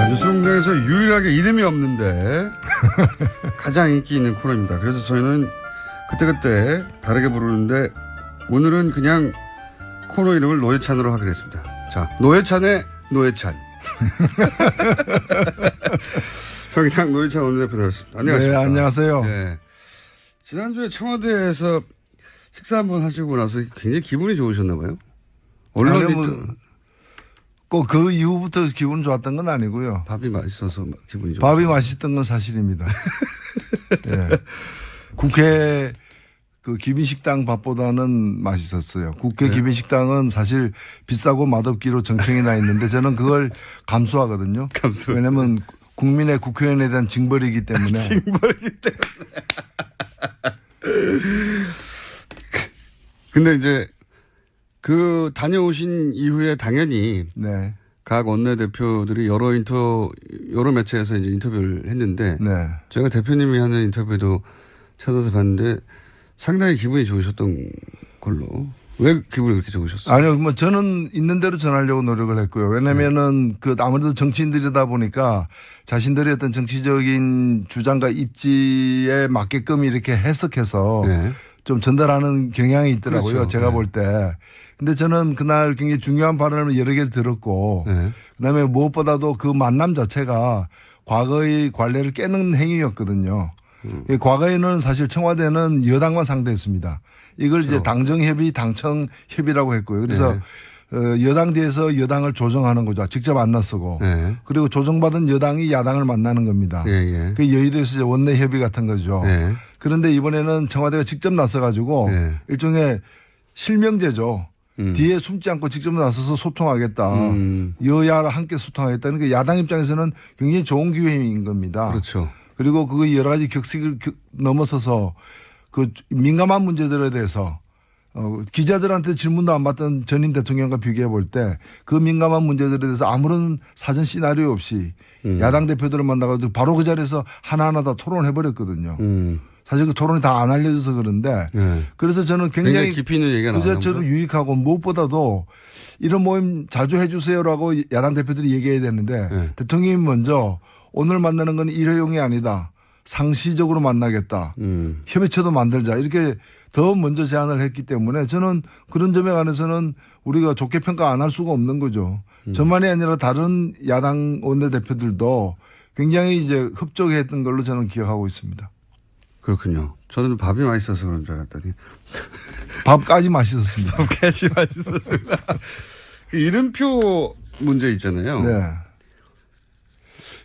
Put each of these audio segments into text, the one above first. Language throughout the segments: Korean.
뉴스공장에서 유일하게 이름이 없는데 가장 인기 있는 코너입니다. 그래서 저희는 그때그때 다르게 부르는데 오늘은 그냥 코너 이름을 노회찬으로 하기로 했습니다. 자, 노회찬의 노회찬. 정의당 노회찬 원내대표 나왔습니다. 안녕하십니까. 네, 안녕하세요. 네. 지난주에 청와대에서 식사 한번 하시고 나서 굉장히 기분이 좋으셨나 봐요. 언론이 꼭 그 이후부터 기분 좋았던 건 아니고요. 밥이 맛있어서 기분이 좋았어요. 밥이 맛있던 건 사실입니다. 네. 국회 그 기빈식당 밥보다는 맛있었어요. 국회 네. 기빈식당은 사실 비싸고 맛없기로 정평이 나 있는데 저는 그걸 감수하거든요. 왜냐하면 국민의 국회의원에 대한 징벌이기 때문에. 징벌이기 때문에. 근데 이제 그 다녀오신 이후에 당연히 네. 각 원내대표들이 여러 매체에서 이제 인터뷰를 했는데 네. 제가 대표님이 하는 인터뷰도 찾아서 봤는데 상당히 기분이 좋으셨던 걸로. 왜 기분이 그렇게 좋으셨어요? 아니요, 뭐 저는 있는 대로 전하려고 노력을 했고요. 왜냐면은 그 아무래도 정치인들이다 보니까 자신들의 어떤 정치적인 주장과 입지에 맞게끔 이렇게 해석해서 네. 좀 전달하는 경향이 있더라고요. 그렇죠. 제가 네. 볼 때. 근데 저는 그날 굉장히 중요한 발언을 여러 개를 들었고 네. 그다음에 무엇보다도 그 만남 자체가 과거의 관례를 깨는 행위였거든요. 과거에는 사실 청와대는 여당만 상대했습니다. 이걸 그렇죠. 이제 당정협의, 당청협의라고 했고요. 그래서 네. 여당 뒤에서 여당을 조정하는 거죠. 직접 안 나서고. 네. 그리고 조정받은 여당이 야당을 만나는 겁니다. 예, 예. 그 여의도에서 이제 원내협의 같은 거죠. 네. 그런데 이번에는 청와대가 직접 나서가지고 네. 일종의 실명제죠. 뒤에 숨지 않고 직접 나서서 소통하겠다. 여야랑 함께 소통하겠다는 게 야당 입장에서는 굉장히 좋은 기회인 겁니다. 그렇죠. 그리고 그 여러 가지 격식을 넘어서서 그 민감한 문제들에 대해서 기자들한테 질문도 안 받던 전임 대통령과 비교해 볼 때 그 민감한 문제들에 대해서 아무런 사전 시나리오 없이 야당 대표들을 만나가지고 바로 그 자리에서 하나하나 다 토론해 버렸거든요. 사실 그 토론이 다 안 알려져서 그런데 네. 그래서 저는 굉장히 깊이 있는 얘기가 그 나왔나 자체로 보죠? 유익하고 무엇보다도 이런 모임 자주 해 주세요라고 야당 대표들이 얘기해야 되는데 네. 대통령이 먼저 오늘 만나는 건 일회용이 아니다. 상시적으로 만나겠다. 협의체도 만들자. 이렇게 더 먼저 제안을 했기 때문에 저는 그런 점에 관해서는 우리가 좋게 평가 안 할 수가 없는 거죠. 저만이 아니라 다른 야당 원내대표들도 굉장히 이제 협조했던 걸로 저는 기억하고 있습니다. 그렇군요. 저는 밥이 맛있어서 그런 줄 알았더니. 밥까지 맛있었습니다. 밥까지 맛있었습니다. 그 이름표 문제 있잖아요. 네.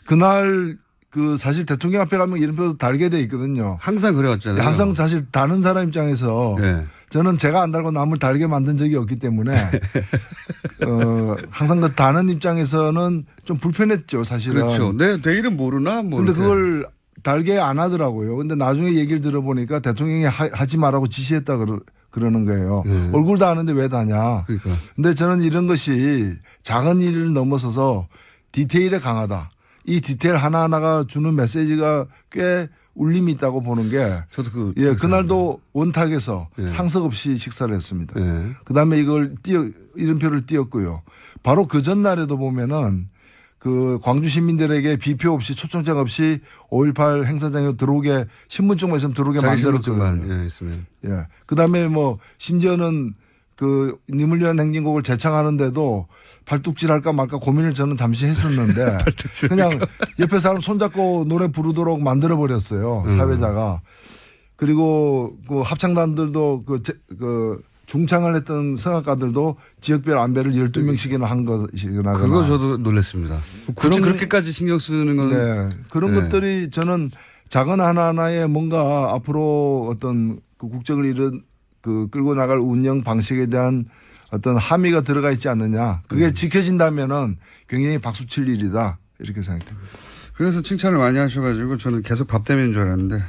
그날 그 사실 대통령 앞에 가면 이름표 달게 돼 있거든요. 항상 그래왔잖아요. 항상 사실 다른 사람 입장에서 네. 저는 제가 안 달고 남을 달게 만든 적이 없기 때문에 항상 그 다른 입장에서는 좀 불편했죠, 사실은. 그렇죠. 내 이름 모르나? 뭐. 근데 이렇게. 그걸 달게 안 하더라고요. 근데 나중에 얘기를 들어보니까 대통령이 하지 말라고 지시했다 그러는 거예요. 얼굴도 아는데 왜 다냐. 그러니까. 근데 저는 이런 것이 작은 일을 넘어서서 디테일에 강하다. 이 디테일 하나하나가 주는 메시지가 꽤 울림이 있다고 보는 게. 저도 그날도 원탁에서 예. 상석 없이 식사를 했습니다. 예. 그 다음에 이걸 이름표를 띄었고요. 바로 그 전날에도 보면은 그 광주 시민들에게 비표 없이 초청장 없이 5.18 행사장에 들어오게 신분증만 있으면 들어오게 만들었거든요. 예, 있으면. 예. 그 다음에 뭐 심지어는 그 님을 위한 행진곡을 재창하는데도 발뚝질 할까 말까 고민을 저는 잠시 했었는데 그냥 옆에 사람 손잡고 노래 부르도록 만들어 버렸어요. 사회자가. 그리고 그 합창단들도 그 중창을 했던 성악가들도 지역별 안배를 12명씩이나 한 것이거나. 그거 저도 놀랐습니다. 굳이 그렇게까지 신경 쓰는 건. 네. 그런 것들이 저는 작은 하나하나에 뭔가 앞으로 어떤 그 국정을 끌고 나갈 운영 방식에 대한 어떤 함의가 들어가 있지 않느냐. 그게 지켜진다면은 굉장히 박수 칠 일이다. 이렇게 생각됩니다. 그래서 칭찬을 많이 하셔가지고 저는 계속 밥 때문인 줄 알았는데.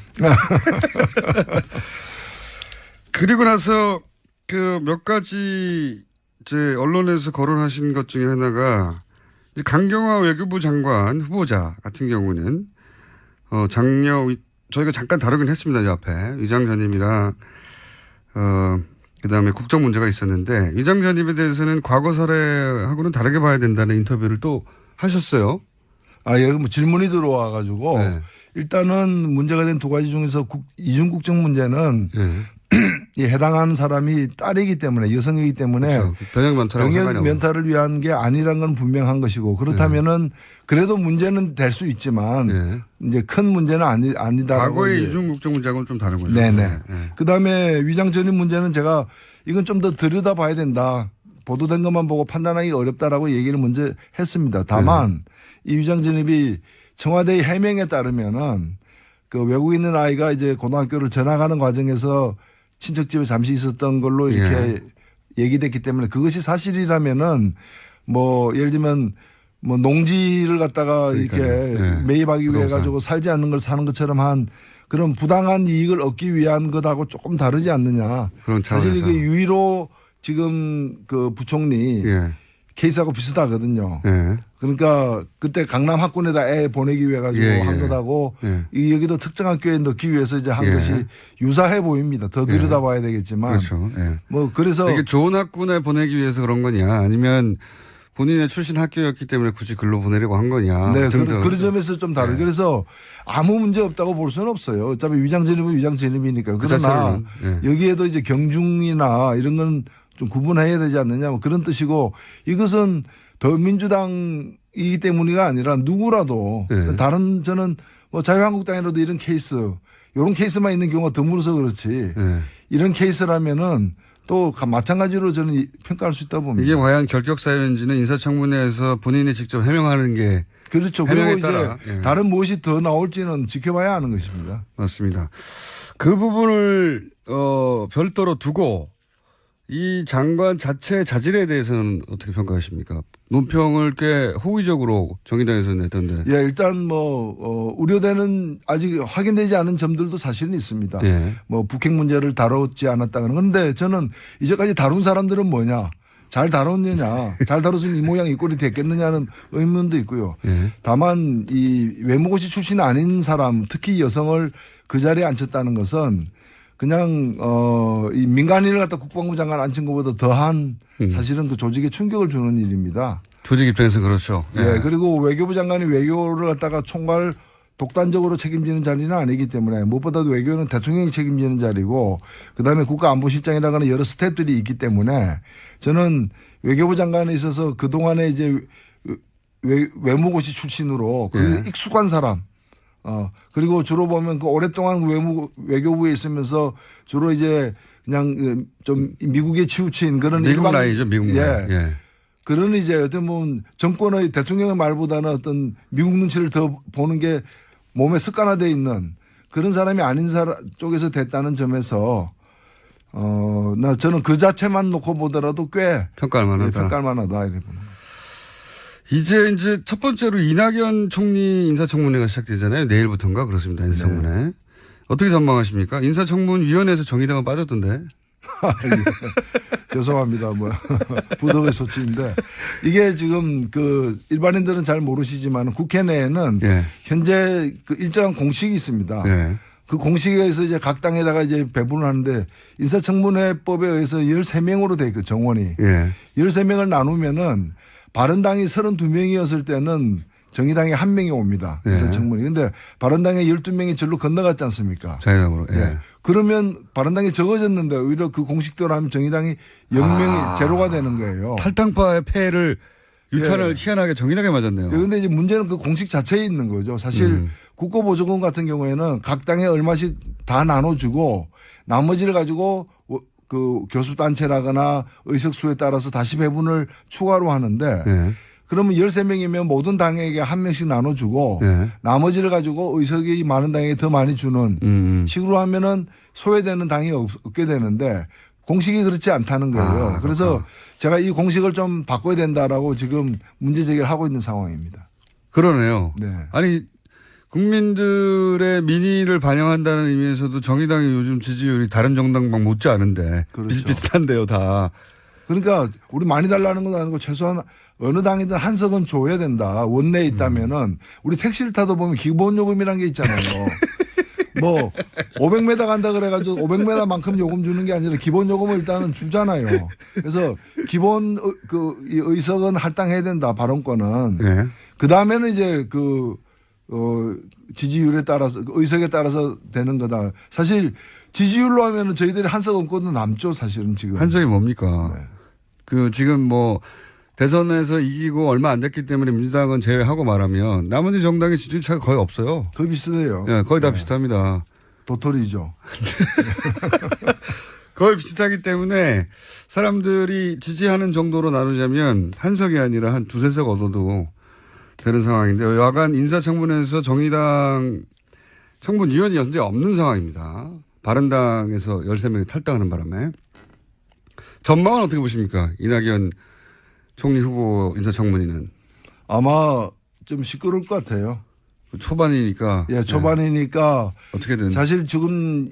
그리고 나서 그 몇 가지 이제 언론에서 거론하신 것 중에 하나가 이제 강경화 외교부 장관 후보자 같은 경우는 저희가 잠깐 다루긴 했습니다. 이 앞에 위장 전임이랑 그다음에 국정 문제가 있었는데 위장 전임에 대해서는 과거 사례하고는 다르게 봐야 된다는 인터뷰를 또 하셨어요. 예, 뭐 질문이 들어와 가지고 네. 일단은 문제가 된 두 가지 중에서 이중국적 문제는 네. 이 해당하는 사람이 딸이기 때문에 여성이기 때문에 그렇죠. 병역 면탈하고 병역 상관이 없는. 면탈을 위한 게 아니란 건 분명한 것이고 그렇다면은 그래도 문제는 될 수 있지만 네. 이제 큰 문제는 아니다. 과거의 이중 국적 문제하고는 좀 다른 거죠. 네네. 네. 그다음에 위장 전입 문제는 제가 이건 좀 더 들여다봐야 된다. 보도된 것만 보고 판단하기 어렵다라고 얘기를 먼저 했습니다. 다만 이 위장 전입이 청와대의 해명에 따르면은 그 외국에 있는 아이가 이제 고등학교를 전학하는 과정에서 친척집에 잠시 있었던 걸로 이렇게 얘기됐기 때문에 그것이 사실이라면은 뭐 예를 들면 뭐 농지를 갖다가 그러니까요. 이렇게 매입하기 위해 부동산. 가지고 살지 않는 걸 사는 것처럼 한 그런 부당한 이익을 얻기 위한 것하고 조금 다르지 않느냐. 그런 사실 차원에서. 이게 유일로 지금 그 부총리 케이스하고 비슷하거든요. 그러니까 그때 강남 학군에다 애 보내기 위해 가지고 한 것하고 이 여기도 특정 학교에 넣기 위해서 이제 한 것이 유사해 보입니다. 더 들여다봐야 되겠지만. 그렇죠. 뭐 그래서 이게 좋은 학군에 보내기 위해서 그런 거냐 아니면 본인의 출신 학교였기 때문에 굳이 글로 보내려고 한 거냐. 네, 등등. 그런 점에서 좀 다르죠. 그래서 아무 문제 없다고 볼 수는 없어요. 어차피 위장 전입은 위장 전입이니까요. 그 그러나 자체로는, 여기에도 이제 경중이나 이런 건 좀 구분해야 되지 않느냐 뭐 그런 뜻이고 이것은 더민주당이기 때문이가 아니라 누구라도 다른 저는 뭐 자유한국당이라도 이런 케이스 이런 케이스만 있는 경우가 드물어서 그렇지 이런 케이스라면은 또 마찬가지로 저는 평가할 수 있다고 봅니다. 이게 과연 결격 사유인지는 인사청문회에서 본인이 직접 해명하는 게 그렇죠. 그리고 해명에 이제 따라 다른 무엇이 더 나올지는 지켜봐야 하는 것입니다. 맞습니다. 그 부분을 별도로 두고 이 장관 자체 자질에 대해서는 어떻게 평가하십니까? 논평을 꽤 호의적으로 정의당에서 냈던데. 예, 일단 뭐 우려되는 아직 확인되지 않은 점들도 사실은 있습니다. 뭐 북핵 문제를 다뤘지 않았다는 그런데 저는 이제까지 다룬 사람들은 뭐냐? 잘 다뤘느냐? 잘 다뤘으면 이 모양 이 꼴이 됐겠느냐는 의문도 있고요. 다만 이 외무고시 출신 아닌 사람, 특히 여성을 그 자리에 앉혔다는 것은 그냥 이 민간인을 갖다 국방부 장관 앉힌 것보다 더한 사실은 그 조직에 충격을 주는 일입니다. 조직 입장에서 그렇죠. 예. 그리고 외교부 장관이 외교를 갖다가 총괄 독단적으로 책임지는 자리는 아니기 때문에 무엇보다도 외교는 대통령이 책임지는 자리고 그다음에 국가안보실장이라는 여러 스텝들이 있기 때문에 저는 외교부 장관에 있어서 그동안에 이제 외무고시 출신으로 그 익숙한 사람 그리고 주로 보면 그 오랫동안 외교부에 있으면서 주로 이제 그냥 좀 미국에 치우친 그런 미국 라인이죠, 미국 라인. 그런 이제 어떤 뭐 정권의 대통령의 말보다는 어떤 미국 눈치를 더 보는 게 몸에 습관화되어 있는 그런 사람이 아닌 사람 쪽에서 됐다는 점에서 저는 그 자체만 놓고 보더라도 꽤 평가할 만하다. 평가할 만하다 이렇게 보는. 이제 첫 번째로 이낙연 총리 인사청문회가 시작되잖아요. 내일부터인가 그렇습니다. 인사청문회. 어떻게 전망하십니까? 인사청문위원회에서 정의당은 빠졌던데. 죄송합니다. 뭐 부덕의 소치인데 이게 지금 그 일반인들은 잘 모르시지만 국회 내에는 현재 그 일정한 공식이 있습니다. 그 공식에 의해서 이제 각 당에다가 이제 배분을 하는데 인사청문회법에 의해서 13명으로 돼 있고 정원이 13명을 나누면은 바른당이 32명이었을 때는 정의당에 1명이 옵니다. 인사청문회. 그런데 바른당에 12명이 절로 건너갔지 않습니까? 자유당으로. 그러면 바른당이 적어졌는데 오히려 그 공식대로 하면 정의당이 0명이 제로가 되는 거예요. 탈당파의 폐해를 유탄을 희한하게 정의당에 맞았네요. 그런데 이제 문제는 그 공식 자체에 있는 거죠. 사실 국고보조금 같은 경우에는 각 당에 얼마씩 다 나눠주고 나머지를 가지고 그 교섭단체라거나 의석수에 따라서 다시 배분을 추가로 하는데 그러면 13명이면 모든 당에게 1명씩 나눠주고 나머지를 가지고 의석이 많은 당에게 더 많이 주는 식으로 하면은 소외되는 당이 없게 되는데 공식이 그렇지 않다는 거예요. 그래서 제가 이 공식을 좀 바꿔야 된다라고 지금 문제 제기를 하고 있는 상황입니다. 그러네요. 아니 국민들의 민의를 반영한다는 의미에서도 정의당이 요즘 지지율이 다른 정당방 못지 않은데 비슷비슷한데요 다. 그러니까 우리 많이 달라는 건 아니고 최소한 어느 당이든 한석은 줘야 된다. 원내에 있다면은 우리 택시를 타도 보면 기본요금이라는 게 있잖아요. 뭐 500m 간다 그래가지고 500m만큼 요금 주는 게 아니라 기본 요금을 일단은 주잖아요. 그래서 기본 그 의석은 할당해야 된다 발언권은. 그 다음에는 이제 지지율에 따라서 의석에 따라서 되는 거다. 사실 지지율로 하면은 저희들이 한석 없고도 남죠, 사실은 지금. 한석이 뭡니까? 네. 지금 뭐 대선에서 이기고 얼마 안 됐기 때문에 민주당은 제외하고 말하면 나머지 정당의 지지율 차가 거의 없어요. 거의 비슷해요. 예, 거의 다 네. 비슷합니다. 도토리죠. 거의 비슷하기 때문에 사람들이 지지하는 정도로 나누자면 한석이 아니라 한 두세 석 얻어도 되는 상황인데 여간 인사청문회에서 정의당 청문위원이 현재 없는 상황입니다. 바른당에서 13명이 탈당하는 바람에. 전망은 어떻게 보십니까? 이낙연 총리 후보 인사청문회는. 아마 좀 시끄러울 것 같아요. 초반이니까. 예, 초반이니까. 어떻게든. 사실 지금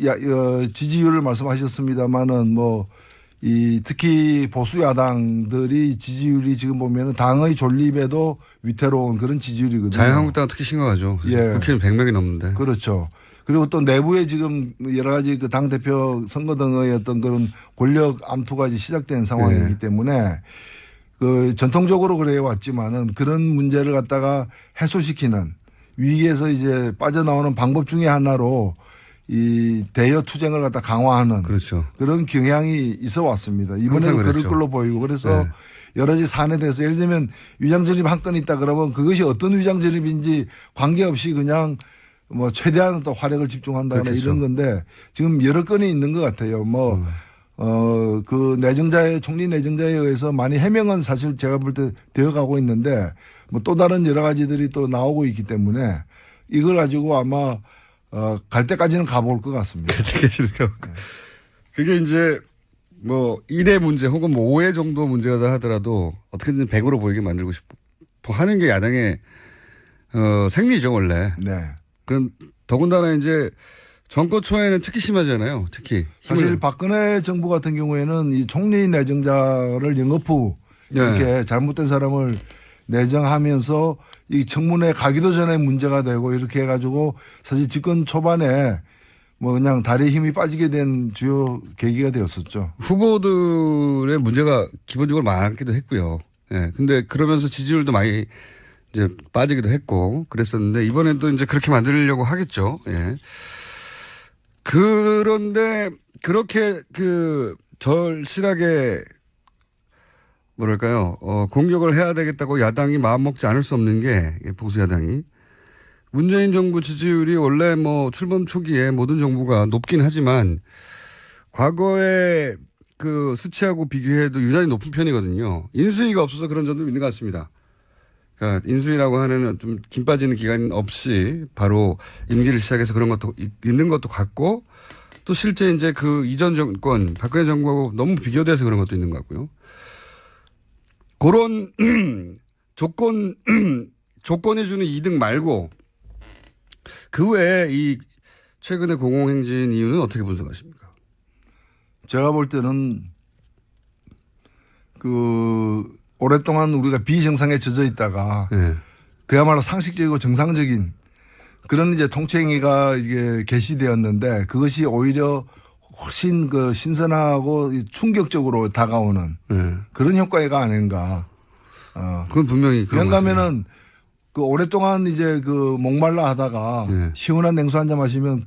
지지율을 말씀하셨습니다만은 특히 보수 야당들이 지지율이 지금 보면은 당의 존립에도 위태로운 그런 지지율이거든요. 자유한국당은 특히 심각하죠. 예. 국회는 100명이 넘는데. 그렇죠. 그리고 또 내부에 지금 여러 가지 그 당대표 선거 등의 어떤 그런 권력 암투가 이제 시작된 상황이기 예. 때문에 전통적으로 그래 왔지만은 그런 문제를 갖다가 해소시키는 위기에서 이제 빠져나오는 방법 중에 하나로 이 대여 투쟁을 갖다 강화하는 그렇죠. 그런 경향이 있어 왔습니다. 이번에도 그럴 걸로 보이고 그래서 여러 가지 사안에 대해서 예를 들면 위장 전입 한 건 있다 그러면 그것이 어떤 위장 전입인지 관계없이 그냥 최대한 또 화력을 집중한다거나 그렇겠죠. 이런 건데 지금 여러 건이 있는 것 같아요. 그 총리 내정자에 의해서 많이 해명은 사실 제가 볼 때 되어 가고 있는데 또 다른 여러 가지들이 또 나오고 있기 때문에 이걸 가지고 아마 갈 때까지는 가볼 것 같습니다. 갈 때까지는 가볼. 그게 이제 1회 문제 혹은 5회 정도 문제가 하더라도 어떻게든 100으로 보이게 만들고 싶어 하는 게 야당의 생리죠, 원래. 네. 그럼 더군다나 이제 정권 초에는 특히 심하잖아요. 특히. 사실 박근혜 정부 같은 경우에는 이 총리 내정자를 영거푸 이렇게 잘못된 사람을 내정하면서 이 청문회 가기도 전에 문제가 되고 이렇게 해가지고 사실 집권 초반에 그냥 다리에 힘이 빠지게 된 주요 계기가 되었었죠. 후보들의 문제가 기본적으로 많기도 했고요. 예. 근데 그러면서 지지율도 많이 이제 빠지기도 했고 그랬었는데 이번엔 또 이제 그렇게 만들려고 하겠죠. 예. 그런데 그렇게 절실하게 공격을 해야 되겠다고 야당이 마음먹지 않을 수 없는 게 보수 야당이 문재인 정부 지지율이 원래 출범 초기에 모든 정부가 높긴 하지만 과거에 그 수치하고 비교해도 유난히 높은 편이거든요. 인수위가 없어서 그런 점도 있는 것 같습니다. 그러니까 인수위라고 하는 좀 긴 빠지는 기간 없이 바로 임기를 시작해서 그런 것도 있는 것도 같고 또 실제 이제 그 이전 정권 박근혜 정부하고 너무 비교돼서 그런 것도 있는 것 같고요. 그런 조건이 주는 이득 말고 그 외에 이 최근의 공공행진 이유는 어떻게 분석하십니까? 제가 볼 때는 오랫동안 우리가 비정상에 젖어 있다가 그야말로 상식적이고 정상적인 그런 이제 통치행위가 이게 개시되었는데 그것이 오히려 훨씬 신선하고 충격적으로 다가오는 그런 효과가 아닌가. 그건 분명히 그런 그런가 하면은 오랫동안 이제 목말라 하다가 시원한 냉수 한 잔 마시면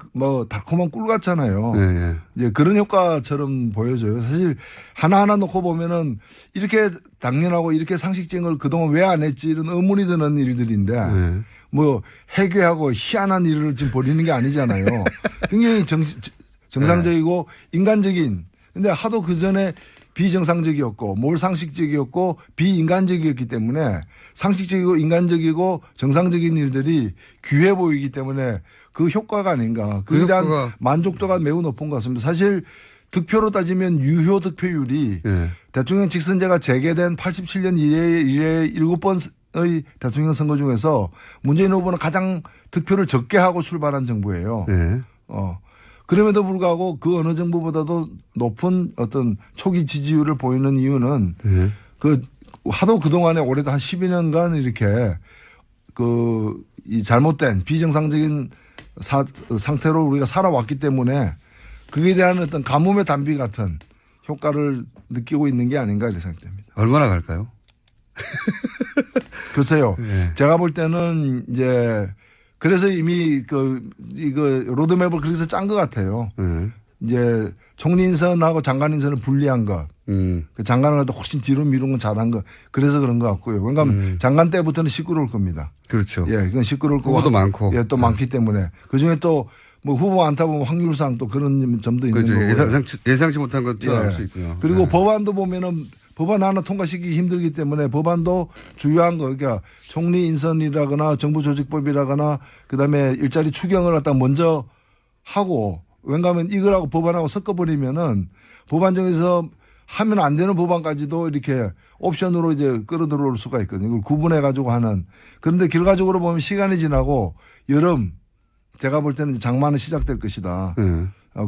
달콤한 꿀 같잖아요. 이제 그런 효과처럼 보여져요. 사실 하나하나 놓고 보면은 이렇게 당연하고 이렇게 상식적인 걸 그동안 왜 안 했지 이런 의문이 드는 일들인데 해괴하고 희한한 일을 지금 벌이는 게 아니잖아요. 굉장히 정상적이고 인간적인 근데 하도 그 전에 비정상적이었고 몰상식적이었고 비인간적이었기 때문에 상식적이고 인간적이고 정상적인 일들이 귀해 보이기 때문에 그 효과가 아닌가. 그에 대한 만족도가 매우 높은 것 같습니다. 사실 득표로 따지면 유효 득표율이 대통령 직선제가 재개된 87년 이래 7번의 대통령 선거 중에서 문재인 후보는 가장 득표를 적게 하고 출발한 정부예요. 그럼에도 불구하고 그 어느 정부보다도 높은 어떤 초기 지지율을 보이는 이유는 하도 그동안에 올해도 한 12년간 이렇게 이 잘못된 비정상적인 상태로 우리가 살아왔기 때문에 그에 대한 어떤 가뭄의 단비 같은 효과를 느끼고 있는 게 아닌가 이렇게 생각됩니다. 얼마나 갈까요? 글쎄요. 네. 제가 볼 때는 이제 그래서 이미 이거 로드맵을 그래서 짠 것 같아요. 이제 총리 인선하고 장관 인선을 분리한 것. 그 장관을 갖다 훨씬 뒤로 미룬 건 잘한 거. 그래서 그런 것 같고요. 왜냐하면 장관 때부터는 시끄러울 겁니다. 그렇죠. 예, 그건 시끄러울 거고. 후보도 많고. 예, 또 많기 때문에. 그 중에 또 뭐 후보 많다 보면 확률상 또 그런 점도 있는 그렇죠. 거고. 예상치 못한 것 튀어나올 예. 수 있고요. 그리고 네. 법안도 보면은 법안 하나 통과시키기 힘들기 때문에 법안도 주요한 거, 그러니까 총리 인선이라거나 정부조직법이라거나 그다음에 일자리 추경을 갖다 먼저 하고 왠가하면 이거라고 법안하고 섞어버리면은 법안 중에서 하면 안 되는 법안까지도 이렇게 옵션으로 이제 끌어들어올 수가 있거든요. 이걸 구분해 가지고 하는. 그런데 결과적으로 보면 시간이 지나고 여름 제가 볼 때는 장마는 시작될 것이다.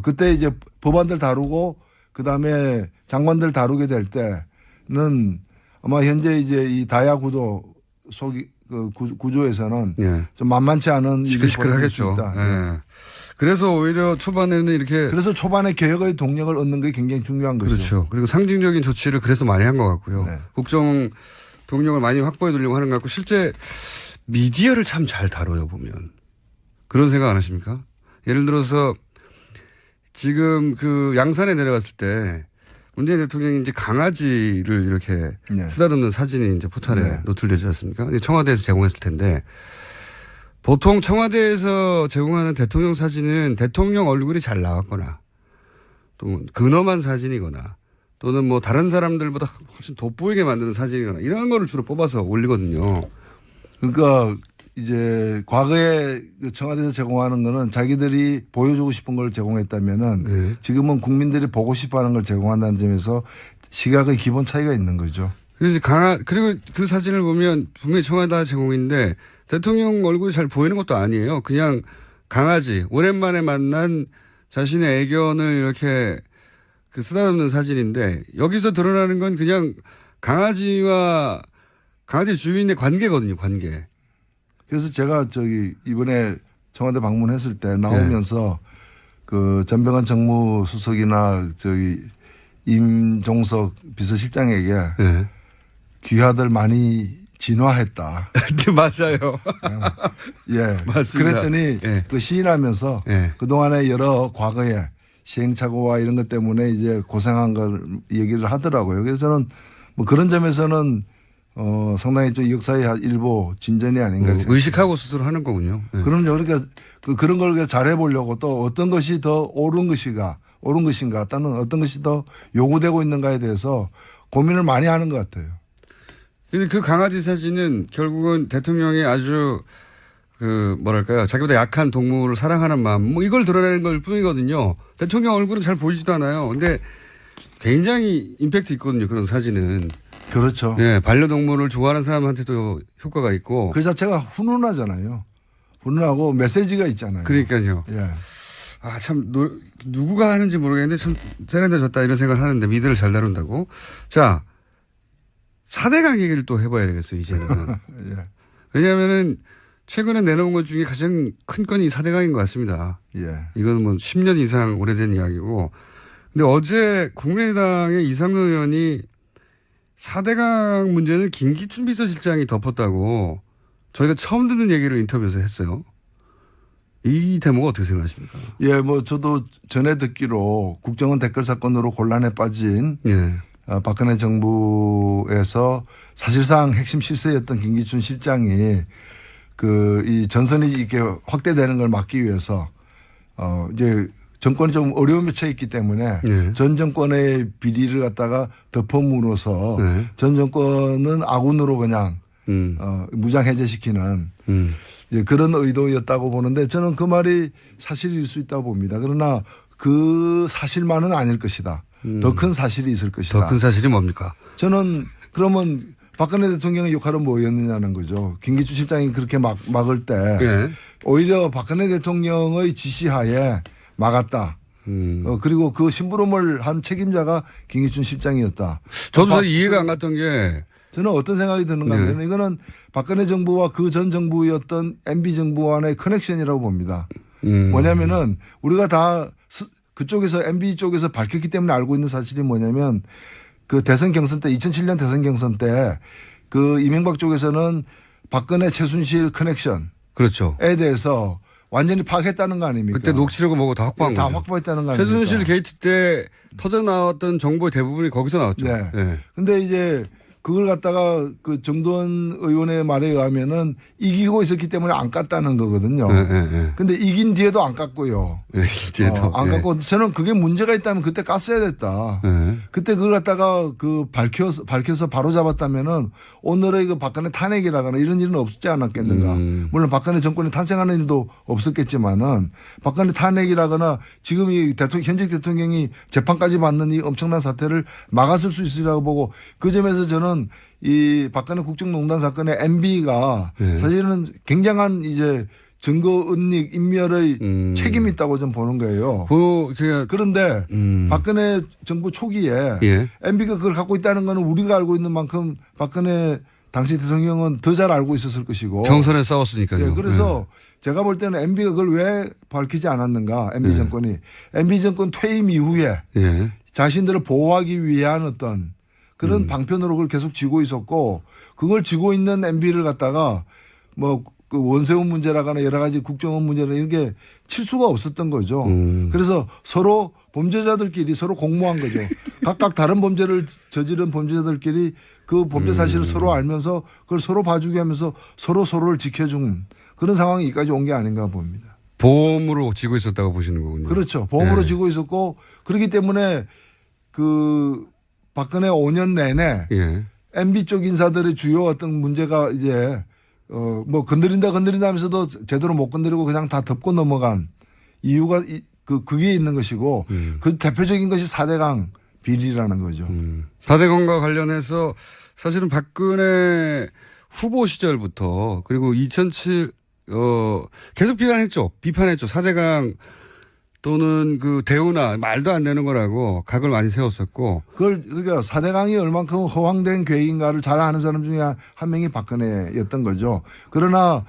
그때 이제 법안들 다루고 그다음에 장관들 다루게 될 때는 아마 현재 이제 이 다야 구도 속이 그 구조에서는 예. 좀 만만치 않은 일이 벌어질 수 시끌시끌하겠죠. 있다. 예. 그래서 오히려 초반에는 이렇게 그래서 초반에 개혁의 동력을 얻는 게 굉장히 중요한 거죠. 그렇죠. 그리고 상징적인 조치를 그래서 많이 한 것 같고요. 네. 국정 동력을 많이 확보해 두려고 하는 것 같고 실제 미디어를 참 잘 다뤄요 보면. 그런 생각 안 하십니까? 예를 들어서 지금 그 양산에 내려갔을 때 문재인 대통령이 이제 강아지를 이렇게 네. 쓰다듬는 사진이 이제 포탈에 네. 노출되지 않습니까? 청와대에서 제공했을 텐데 보통 청와대에서 제공하는 대통령 사진은 대통령 얼굴이 잘 나왔거나 또 근엄한 사진이거나 또는 뭐 다른 사람들보다 훨씬 돋보이게 만드는 사진이거나 이런 거를 주로 뽑아서 올리거든요. 그러니까 이제 과거에 청와대에서 제공하는 거는 자기들이 보여주고 싶은 걸 제공했다면은 네. 지금은 국민들이 보고 싶어 하는 걸 제공한다는 점에서 시각의 기본 차이가 있는 거죠. 그리고 그 사진을 보면 분명히 청와대 제공인데 대통령 얼굴이 잘 보이는 것도 아니에요. 그냥 강아지, 오랜만에 만난 자신의 애견을 이렇게 그 쓰다듬는 사진인데 여기서 드러나는 건 그냥 강아지 주인의 관계거든요, 관계. 그래서 제가 이번에 청와대 방문했을 때 나오면서 그 전병헌 정무수석이나 임종석 비서실장에게 네. 귀하들 많이 진화했다. 네, 맞아요. 예. 맞습니다. 그랬더니 예. 그 시인하면서 예. 그동안에 여러 과거에 시행착오와 이런 것 때문에 이제 고생한 걸 얘기를 하더라고요. 그래서 저는 뭐 그런 점에서는 상당히 좀 역사의 일부 진전이 아닌가. 의식하고 스스로 하는 거군요. 네. 그럼요. 그러니까 그런 걸 잘해보려고 또 어떤 것이 더 옳은 것인가 또는 어떤 것이 더 요구되고 있는가에 대해서 고민을 많이 하는 것 같아요. 그 강아지 사진은 결국은 대통령이 아주 자기보다 약한 동물을 사랑하는 마음, 뭐 이걸 드러내는 걸 뿐이거든요. 대통령 얼굴은 잘 보이지도 않아요. 근데 굉장히 임팩트 있거든요. 그런 사진은. 그렇죠. 예, 반려동물을 좋아하는 사람한테도 효과가 있고. 그 자체가 훈훈하잖아요. 훈훈하고 메시지가 있잖아요. 그러니까요. 예. 아, 참, 누구가 하는지 모르겠는데 참 세련되졌다 이런 생각을 하는데 미드를 잘 다룬다고. 자, 4대강 얘기를 또 해봐야 되겠어요, 이제는. 예. 왜냐하면은 최근에 내놓은 것 중에 가장 큰 건이 4대강인 것 같습니다. 예. 이건 뭐 10년 이상 오래된 이야기고. 근데 어제 국민의당의 이상돈 의원이 4대강 문제는 김기춘 비서실장이 덮었다고 저희가 처음 듣는 얘기를 인터뷰에서 했어요. 이 대목은 어떻게 생각하십니까? 예, 뭐 저도 전에 듣기로 국정원 댓글 사건으로 곤란에 빠진 예. 박근혜 정부에서 사실상 핵심 실세였던 김기춘 실장이 이 전선이 이렇게 확대되는 걸 막기 위해서 이제 정권이 좀 어려움에 처해 있기 때문에 네. 전 정권의 비리를 갖다가 덮어물어서 네. 전 정권은 아군으로 그냥 무장 해제시키는 이제 그런 의도였다고 보는데 저는 그 말이 사실일 수 있다고 봅니다. 그러나 그 사실만은 아닐 것이다. 더 큰 사실이 있을 것이다. 더 큰 사실이 뭡니까? 저는 그러면 박근혜 대통령의 역할은 뭐였느냐는 거죠. 김기춘 실장이 그렇게 막을 때 예. 오히려 박근혜 대통령의 지시하에 막았다. 그리고 그 심부름을 한 책임자가 김기춘 실장이었다. 저도 사실 이해가 안 갔던 게 저는 어떤 생각이 드는가 하면 이거는 박근혜 정부와 그 전 정부였던 MB 정부와의 커넥션이라고 봅니다. 뭐냐면은 우리가 다 그쪽에서 MB 쪽에서 밝혔기 때문에 알고 있는 사실이 뭐냐면 그 대선 경선 때 2007년 대선 경선 때 그 이명박 쪽에서는 박근혜 최순실 커넥션에 그렇죠. 대해서 완전히 파악했다는 거 아닙니까? 그때 녹취록을 뭐고 다 확보한 다 거죠. 확보했다는 거 아닙니까? 최순실 게이트 때 터져 나왔던 정보의 대부분이 거기서 나왔죠. 네. 네. 근데 이제 그걸 갖다가 그 정도원 의원의 말에 의하면은 이기고 있었기 때문에 안 깠다는 거거든요. 네. 근데 이긴 뒤에도 안 깠고요. 네. 뒤에도. 안 깠고 저는 그게 문제가 있다면 그때 깠어야 됐다. 네. 그때 그걸 갖다가 그 밝혀서 바로 잡았다면은 오늘의 그 박근혜 탄핵이라거나 이런 일은 없지 않았겠는가. 물론 박근혜 정권이 탄생하는 일도 없었겠지만은 박근혜 탄핵이라거나 지금 이 현직 대통령이 재판까지 받는 이 엄청난 사태를 막았을 수 있으리라고 보고 그 점에서 저는 이 박근혜 국정농단 사건의 MB가 사실은 굉장한 이제 증거 은닉 인멸의 책임이 있다고 좀 보는 거예요. 그런데 박근혜 정부 초기에 예. MB가 그걸 갖고 있다는 거는 우리가 알고 있는 만큼 박근혜 당시 대통령은 더 잘 알고 있었을 것이고. 경선에 싸웠으니까요. 예, 그래서 제가 볼 때는 MB가 그걸 왜 밝히지 않았는가. MB 정권이. MB 정권 퇴임 이후에 예. 자신들을 보호하기 위한 어떤 그런 방편으로 그걸 계속 쥐고 있었고 그걸 쥐고 있는 MB를 갖다가 뭐 그 원세훈 문제라거나 여러 가지 국정원 문제나 이런 게 칠 수가 없었던 거죠. 그래서 서로 범죄자들끼리 서로 공모한 거죠. 각각 다른 범죄를 저지른 범죄자들끼리 그 범죄 사실을 서로 알면서 그걸 서로 봐주게 하면서 서로를 지켜준 그런 상황이 여기까지 온 게 아닌가 봅니다. 보험으로 지고 있었다고 보시는 거군요. 그렇죠. 보험으로 예. 지고 있었고 그렇기 때문에 그 박근혜 5년 내내 예. MB 쪽 인사들의 주요 어떤 문제가 이제 뭐 건드린다 하면서도 제대로 못 건드리고 그냥 다 덮고 넘어간 이유가 그게 있는 것이고 그 대표적인 것이 4대강 비리라는 거죠. 4대강과 관련해서 사실은 박근혜 후보 시절부터 그리고 2007 계속 비판했죠. 4대강 또는 그 대우나 말도 안 되는 거라고 각을 많이 세웠었고. 그러니까 4대강이 얼만큼 허황된 계획인가를 잘 아는 사람 중에 한 명이 박근혜였던 거죠. 그러나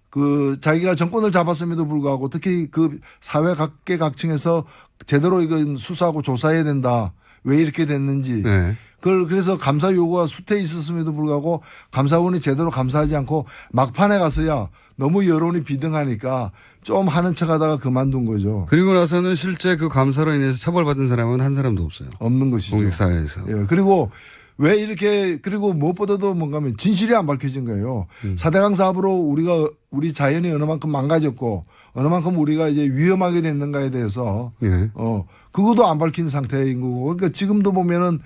그 자기가 정권을 잡았음에도 불구하고 특히 그 사회 각계각층에서 제대로 이건 수사하고 조사해야 된다. 왜 이렇게 됐는지. 네. 그걸 그래서 감사 요구가 수태에 있었음에도 불구하고 감사원이 제대로 감사하지 않고 막판에 가서야 너무 여론이 비등하니까 좀 하는 척 하다가 그만둔 거죠. 그리고 나서는 실제 그 감사로 인해서 처벌받은 사람은 한 사람도 없어요. 없는 것이죠. 공익사회에서. 예. 그리고 왜 이렇게 그리고 무엇보다도 뭔가 하면 진실이 안 밝혀진 거예요. 4대강 사업으로 우리 자연이 어느 만큼 망가졌고 어느 만큼 우리가 이제 위험하게 됐는가에 대해서 예. 그것도 안 밝힌 상태인 거고 그러니까 지금도 보면은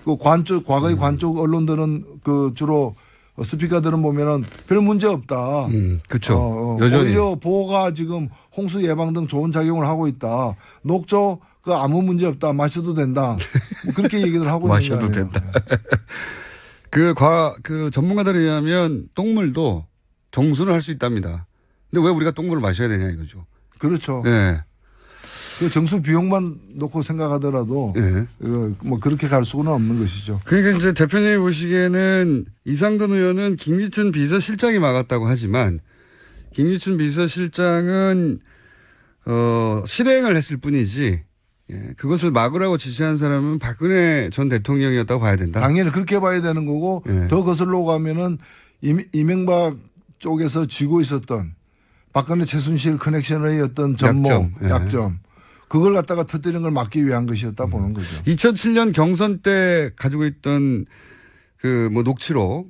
그 과거의 관쪽 언론들은 그 주로 스피커들은 보면은 별 문제 없다. 그렇죠. 여전히. 오히려 보호가 지금 홍수 예방 등 좋은 작용을 하고 있다. 녹조 그 아무 문제 없다. 마셔도 된다. 뭐 그렇게 얘기를 하고 있는 마셔도 거예요. 된다. 그 전문가들에 의하면 똥물도 정수를 할 수 있답니다. 근데 왜 우리가 똥물을 마셔야 되냐 이거죠. 그렇죠. 예. 그 정수 비용만 놓고 생각하더라도 예. 뭐 그렇게 갈 수는 없는 것이죠. 그러니까 이제 대표님이 보시기에는 이상돈 의원은 김기춘 비서실장이 막았다고 하지만 김기춘 비서실장은 실행을 했을 뿐이지 예, 그것을 막으라고 지시한 사람은 박근혜 전 대통령이었다고 봐야 된다. 당연히 그렇게 봐야 되는 거고 예. 더 거슬러 가면은 이명박 쪽에서 쥐고 있었던 박근혜 최순실 커넥션의 어떤 전모, 약점. 그걸 갖다가 터뜨리는 걸 막기 위한 것이었다 보는 거죠. 2007년 경선 때 가지고 있던 그 뭐 녹취록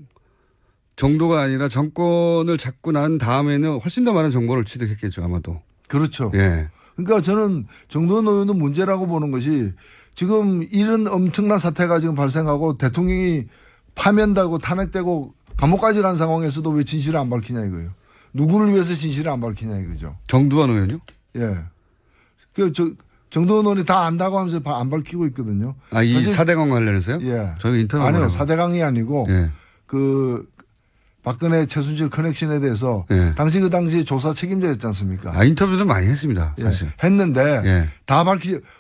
정도가 아니라 정권을 잡고 난 다음에는 훨씬 더 많은 정보를 취득했겠죠 아마도. 그렇죠. 예. 그러니까 저는 정도원 의원도 문제라고 보는 것이 지금 이런 엄청난 사태가 지금 발생하고 대통령이 파면되고 탄핵되고 감옥까지 간 상황에서도 왜 진실을 안 밝히냐 이거예요. 누구를 위해서 진실을 안 밝히냐 이거죠. 정두환 의원요? 예. 정도원 의원이 다 안다고 하면서 안 밝히고 있거든요. 아, 이 4대강 관련해서요? 예. 저희가 인터뷰 아니요. 4대강이 아니고 예. 그 박근혜 최순실 커넥션에 대해서 예. 그 당시 조사 책임자였지 않습니까? 아, 인터뷰도 많이 했습니다. 예. 사실. 했는데 예. 다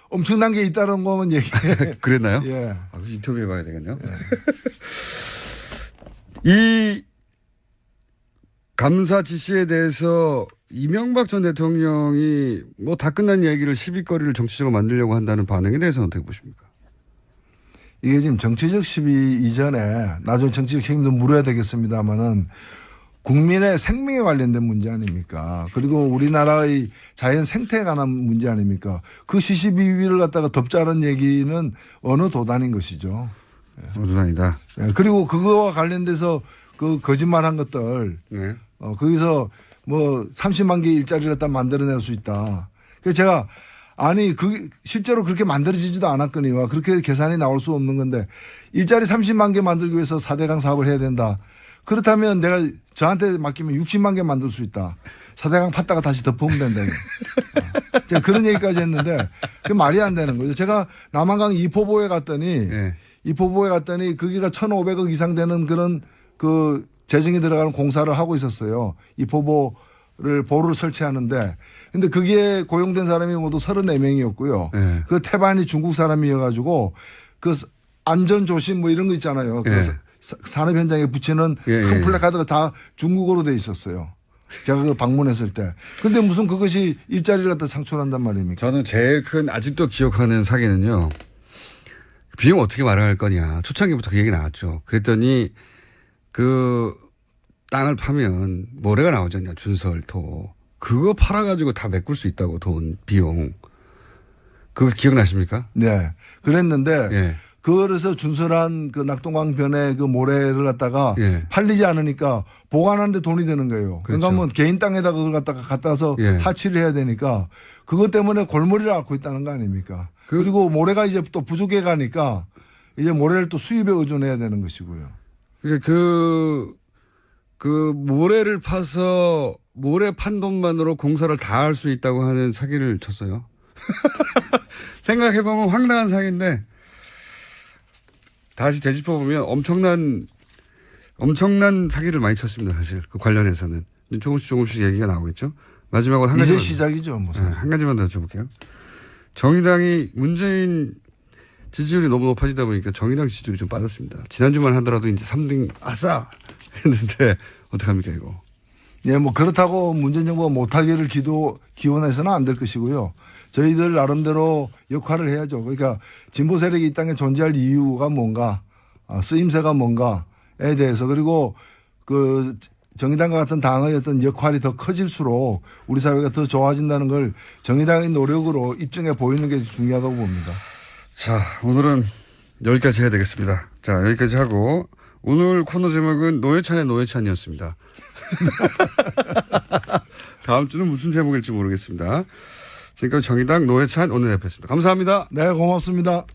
엄청난 게 있다는 거면 얘기해. 그랬나요? 예. 아, 인터뷰 해봐야 되겠네요. 이 감사 지시에 대해서 이명박 전 대통령이 뭐 다 끝난 얘기를 시비거리를 정치적으로 만들려고 한다는 반응에 대해서는 어떻게 보십니까? 이게 지금 정치적 시비 이전에 나중에 정치적 책임도 물어야 되겠습니다만은 국민의 생명에 관련된 문제 아닙니까? 그리고 우리나라의 자연 생태에 관한 문제 아닙니까? 그 시시비비를 갖다가 덮자는 얘기는 어느 도단인 것이죠. 도단이다. 그리고 그거와 관련돼서 그 거짓말한 것들 네. 거기서 뭐 30만 개 일자리를 갖다 만들어낼 수 있다. 그래서 제가 아니 그 실제로 그렇게 만들어지지도 않았거니와 그렇게 계산이 나올 수 없는 건데 일자리 30만 개 만들기 위해서 4대강 사업을 해야 된다. 그렇다면 내가 저한테 맡기면 60만 개 만들 수 있다. 4대강 팠다가 다시 덮으면 된다. 제가 그런 얘기까지 했는데 그게 말이 안 되는 거죠. 제가 남한강 이포보에 갔더니 네. 이포보에 갔더니 거기가 1,500억 이상 되는 그런 그 재정이 들어가는 공사를 하고 있었어요. 이포보를 보루를 설치하는데 근데 거기에 고용된 사람이 모두 34명이었고요. 네. 그 태반이 중국 사람이어가지고 그 안전 조심 뭐 이런 거 있잖아요. 네. 그 산업 현장에 붙이는 큰 플래카드가 다 중국어로 돼 있었어요. 제가 그 방문했을 때. 근데 무슨 그것이 일자리를 갖다 창출한단 말입니까? 저는 제일 큰 아직도 기억하는 사기는요. 비용 어떻게 마련할 거냐. 초창기부터 그 얘기 나왔죠. 그랬더니 그 땅을 파면 모래가 나오잖냐. 준설토. 그거 팔아가지고 다 메꿀 수 있다고 돈 비용. 그거 기억나십니까? 네. 그랬는데 예. 그래서 준설한 그 낙동강변에 그 모래를 갖다가 예. 팔리지 않으니까 보관하는데 돈이 되는 거예요. 그러니까 그렇죠. 뭐 개인 땅에다가 그걸 갖다 와서 예. 하치를 해야 되니까 그것 때문에 골머리를 앓고 있다는 거 아닙니까? 그리고 모래가 이제 또 부족해 가니까 이제 모래를 또 수입에 의존해야 되는 것이고요. 그러니까 그 모래를 파서 모래 판 돈만으로 공사를 다 할 수 있다고 하는 사기를 쳤어요. 생각해보면 황당한 사기인데 다시 되짚어보면 엄청난 사기를 많이 쳤습니다. 사실 그 관련해서는 조금씩 얘기가 나오겠죠. 마지막으로 한 이제 가지만 시작이죠. 뭐. 한 가지만 더 여쭤볼게요. 정의당이 문재인 지지율이 너무 높아지다 보니까 정의당 지지율이 좀 빠졌습니다. 지난주만 하더라도 이제 3등 아싸 했는데 어떡합니까 이거. 예, 뭐 그렇다고 문재인 정부가 못하기를 기원해서는 안 될 것이고요. 저희들 나름대로 역할을 해야죠. 그러니까 진보 세력이 이 땅에 존재할 이유가 뭔가, 쓰임새가 뭔가에 대해서 그리고 그 정의당과 같은 당의 어떤 역할이 더 커질수록 우리 사회가 더 좋아진다는 걸 정의당의 노력으로 입증해 보이는 게 중요하다고 봅니다. 자, 오늘은 여기까지 해야 되겠습니다. 자, 여기까지 하고 오늘 코너 제목은 노회찬의 노회찬이었습니다. 다음 주는 무슨 제목일지 모르겠습니다. 지금까지 정의당 노회찬 원내대표였습니다. 감사합니다. 네, 고맙습니다.